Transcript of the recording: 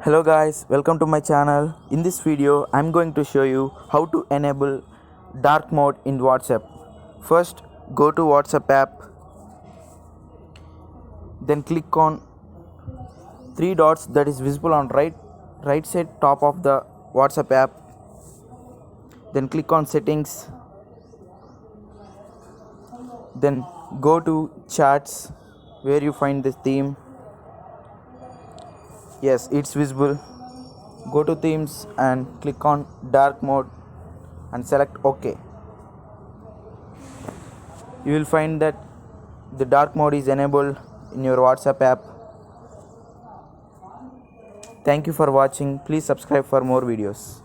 Hello guys, welcome to my channel. In this video, I'm going to show you how to enable dark mode in WhatsApp. First, go to WhatsApp app, then click on three dots that is visible on right side top of the WhatsApp app. Then click on settings. Then go to chats where you find this theme. Yes, it's visible. Go to themes and click on dark mode and select OK. You will find that the dark mode is enabled in your WhatsApp app. Thank you for watching. Please subscribe for more videos.